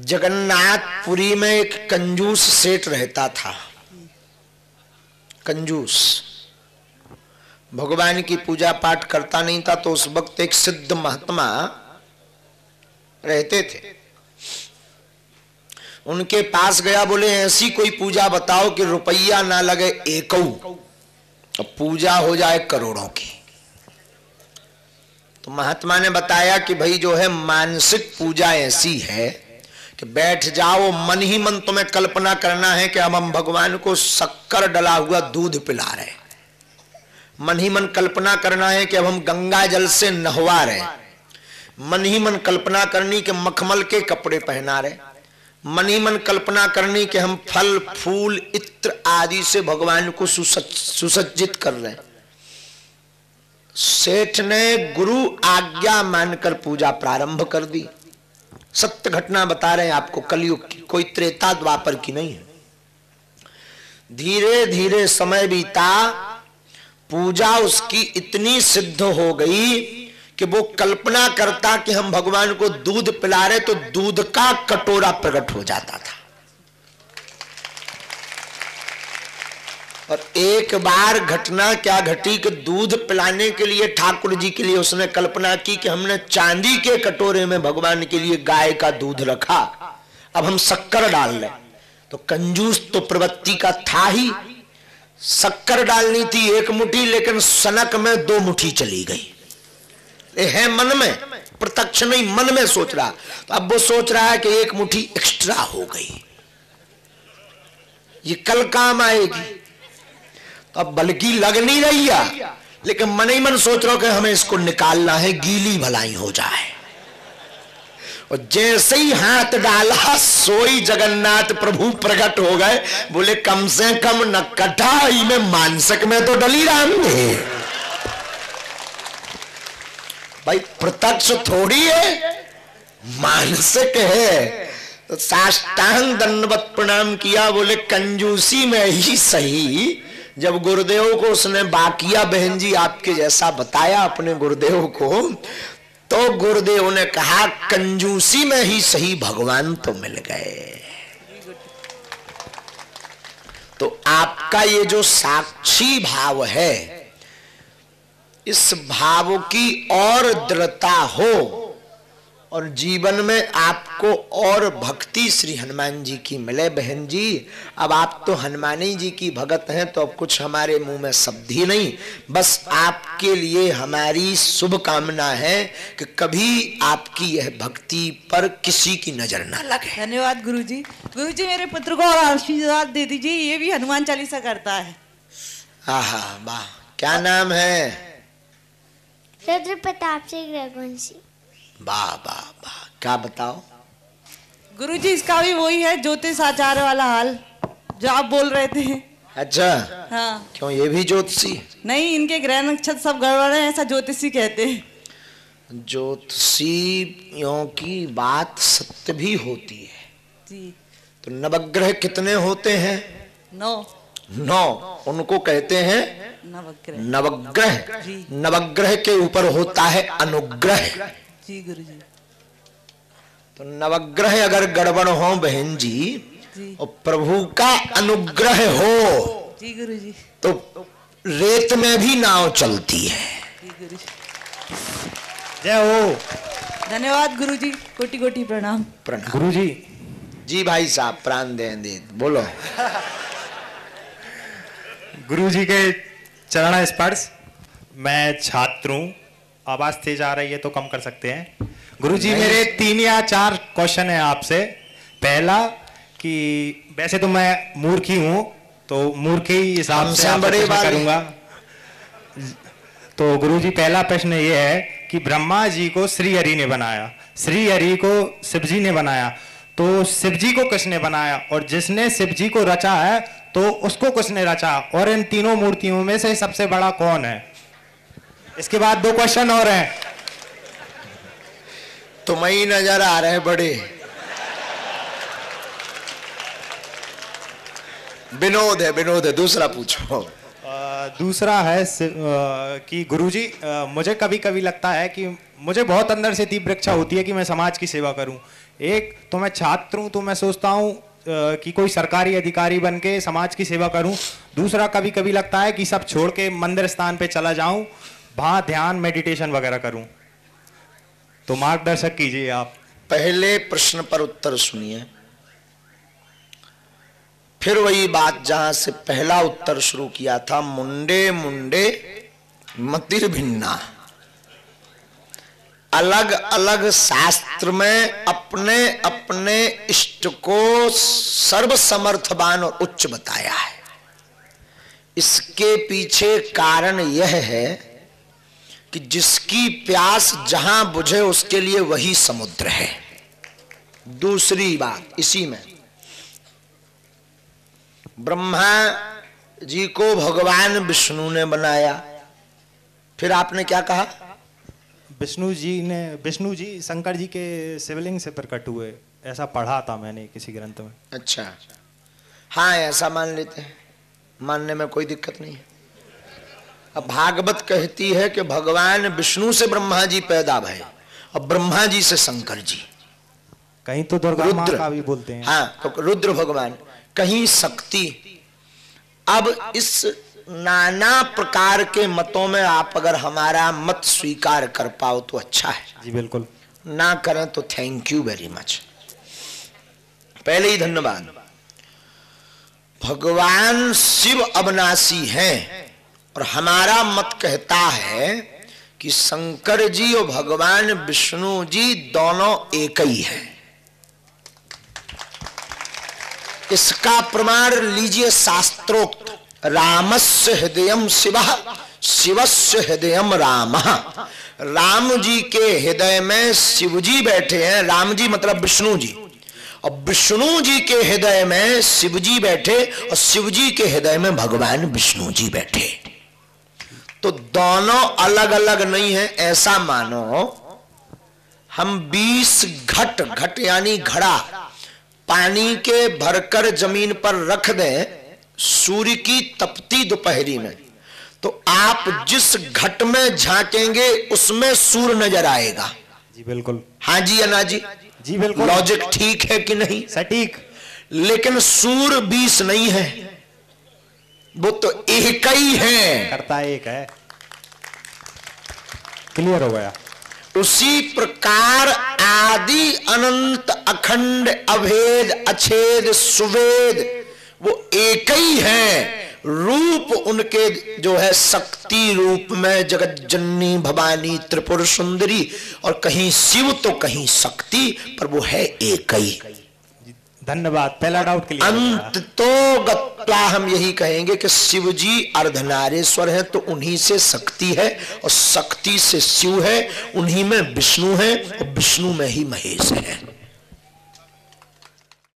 जगन्नाथपुरी में एक कंजूस सेठ रहता था। कंजूस, भगवान की पूजा पाठ करता नहीं था। तो उस वक्त एक सिद्ध महात्मा रहते थे, उनके पास गया, बोले ऐसी कोई पूजा बताओ कि रुपया ना लगे एकौ, पूजा हो जाए करोड़ों की। तो महात्मा ने बताया कि भाई जो है मानसिक पूजा ऐसी है कि बैठ जाओ, मन ही मन तुम्हें कल्पना करना है कि अब हम भगवान को शक्कर डला हुआ दूध पिला रहे, मन ही मन कल्पना करना है कि अब हम गंगा जल से नहवा रहे, मन ही मन कल्पना करनी कि मखमल के कपड़े पहना रहे, मन ही मन कल्पना करनी कि हम फल फूल इत्र आदि से भगवान को सुसज्जित कर रहे हैं। सेठ ने गुरु आज्ञा मानकर पूजा प्रारंभ कर दी। सत्य घटना बता रहे हैं आपको, कलयुग की, कोई त्रेता द्वापर की नहीं है। धीरे धीरे समय बीता, पूजा उसकी इतनी सिद्ध हो गई कि वो कल्पना करता कि हम भगवान को दूध पिला रहे तो दूध का कटोरा प्रकट हो जाता था। और एक बार घटना क्या घटी कि दूध पिलाने के लिए ठाकुर जी के लिए उसने कल्पना की कि हमने चांदी के कटोरे में भगवान के लिए गाय का दूध रखा, अब हम शक्कर डाल लें। तो कंजूस तो प्रवृत्ति का था ही, शक्कर डालनी थी 1 मुट्ठी, लेकिन सनक में 2 मुट्ठी चली गई। है मन में, प्रत्यक्ष नहीं, मन में सोच रहा। तो अब वो सोच रहा है कि 1 मुट्ठी एक्स्ट्रा हो गई, ये कल काम आएगी। तो अब बल्कि लग नहीं रही है, लेकिन मन ही मन सोच रहा कि हमें इसको निकालना है, गीली भलाई हो जाए। और जैसे ही हाथ डाला, सोई जगन्नाथ प्रभु प्रकट हो गए। बोले कम से कम न कटाई में मानसक में तो डली राम ने। भाई प्रत्यक्ष थोड़ी है, मानसिक है। तो साष्टांग दंडवत प्रणाम किया। बोले कंजूसी में ही सही। जब गुरुदेव को उसने बाकिया बहन जी आपके जैसा बताया अपने गुरुदेव को, तो गुरुदेव ने कहा कंजूसी में ही सही भगवान तो मिल गए। तो आपका ये जो साक्षी भाव है, इस भाव की और दृढ़ता हो और जीवन में आपको और भक्ति श्री हनुमान जी की मिले। बहन जी, अब आप तो हनुमानी जी की भगत हैं, तो अब कुछ हमारे मुंह में शब्द ही नहीं, बस आपके लिए हमारी शुभ कामना है कि कभी आपकी यह भक्ति पर किसी की नजर ना लगे। धन्यवाद गुरुजी। गुरुजी मेरे पुत्र को और आशीर्वाद दे दीजिए, ये भी हनुमान चालीसा करता है। आहा वाह, क्या नाम है? रुद्र प्रताप सिंह रघुवंशी। वाह वाह वाह, क्या बताओ गुरुजी? इसका भी वही है ज्योतिष आचार्य वाला हाल जो आप बोल रहे थे। अच्छा हाँ। क्यों, ये भी ज्योतिषी? नहीं, इनके ग्रह नक्षत्र सब गड़बड़ है, ऐसा ज्योतिषी कहते हैं। ज्योतिषियों की बात सत्य भी होती है जी। तो नवग्रह कितने होते हैं? 9। उनको कहते हैं नवग्रह। नवग्रह। नवग्रह के ऊपर होता है अनुग्रह। जी गुरुजी। तो नवग्रह अगर गड़बड़ हो बहन जी, और प्रभु का अनुग्रह हो जी गुरुजी, तो रेत में भी नाव चलती है। जी गुरुजी। जय हो। धन्यवाद गुरुजी, कोटि कोटि प्रणाम। प्रणाम गुरुजी। जी भाई साहब, प्राण दे बोलो। गुरुजी के चरण स्पर्श। मैं छात्र हूँ, आवाज तेज आ रही है तो कम कर सकते हैं। गुरुजी मेरे 3 या 4 क्वेश्चन है आपसे। पहला कि वैसे तो मैं मूर्ख ही हूँ, तो मूर्ख ही हिसाब से आपसे प्रश्न करूंगा। तो गुरुजी पहला प्रश्न ये है कि ब्रह्मा जी को श्री हरि ने बनाया, श्री हरि को शिव जी ने बनाया, तो शिव जी को किसने बनाया? और जिसने शिव जी को रचा है तो उसको किसने रचा? और इन तीनों मूर्तियों में से सबसे बड़ा कौन है? इसके बाद 2 क्वेश्चन और हैं। तुम्हें ही नजर आ रहे बड़े। विनोद है, दूसरा पूछो। दूसरा है कि गुरुजी, मुझे कभी कभी लगता है कि मुझे बहुत अंदर से तीव्र इच्छा होती है कि मैं समाज की सेवा करूं। एक तो मैं छात्र हूं, तो मैं सोचता हूं कि कोई सरकारी अधिकारी बन के समाज की सेवा करूं। दूसरा, कभी कभी लगता है कि सब छोड़ के मंदिर स्थान पे चला जाऊं, वहां ध्यान मेडिटेशन वगैरह करूं। तो मार्गदर्शक कीजिए आप। पहले प्रश्न पर उत्तर सुनिए, फिर वही बात जहां से पहला उत्तर शुरू किया था, मुंडे मुंडे मतिर भिन्ना। अलग अलग शास्त्र में अपने अपने इष्ट को सर्वसमर्थवान और उच्च बताया है। इसके पीछे कारण यह है कि जिसकी प्यास जहां बुझे उसके लिए वही समुद्र है। दूसरी बात इसी में, ब्रह्मा जी को भगवान विष्णु ने बनाया, फिर आपने क्या कहा? विष्णु जी शंकर जी के शिवलिंग से प्रकट हुए, ऐसा पढ़ा था मैंने किसी ग्रंथ में। अच्छा, हाँ ऐसा मान लेते हैं, मानने में कोई दिक्कत नहीं है। अब भागवत कहती है कि भगवान विष्णु से ब्रह्मा जी पैदा भये और ब्रह्मा जी से शंकर जी। कहीं तो दुर्गा माँ का भी बोलते हैं। हाँ, तो रुद्र भगवान, कहीं शक्ति। अब इस नाना प्रकार के मतों में आप अगर हमारा मत स्वीकार कर पाओ तो अच्छा है। जी बिल्कुल। ना करें तो थैंक यू वेरी मच, पहले ही धन्यवाद। भगवान शिव अविनाशी हैं और हमारा मत कहता है कि शंकर जी और भगवान विष्णु जी दोनों एक ही हैं। इसका प्रमाण लीजिए शास्त्रोक्त, रामस्य हृदयम शिवः शिवस्य हृदयम रामः। राम जी के हृदय में शिव जी बैठे हैं, राम जी मतलब विष्णु जी, और विष्णु जी के हृदय में शिव जी बैठे और शिव जी के हृदय में भगवान विष्णु जी बैठे। तो दोनों अलग अलग नहीं है ऐसा मानो। हम 20 घट यानी घड़ा पानी के भरकर जमीन पर रख दें सूर्य की तपती दोपहरी में, तो आप जिस घट में झांकेंगे उसमें सूर्य नजर आएगा। जी बिल्कुल। हाँ जी या ना जी? जी बिल्कुल। लॉजिक ठीक है कि नहीं? सटीक। लेकिन सूर्य 20 नहीं है, वो तो एक ही है। करता एक है। क्लियर हो गया। उसी प्रकार आदि अनंत अखंड अभेद अछेद सुवेद वो एक ही है। रूप उनके जो है शक्ति रूप में जगत जननी भवानी त्रिपुर सुंदरी, और कहीं शिव तो कहीं शक्ति, पर वो है एक ही। धन्यवाद, पहला डाउट क्लियर। अंत तो गत्वा हम यही कहेंगे कि शिव जी अर्धनारेश्वर है, तो उन्हीं से शक्ति है और शक्ति से शिव है, उन्हीं में विष्णु है और विष्णु में ही महेश है।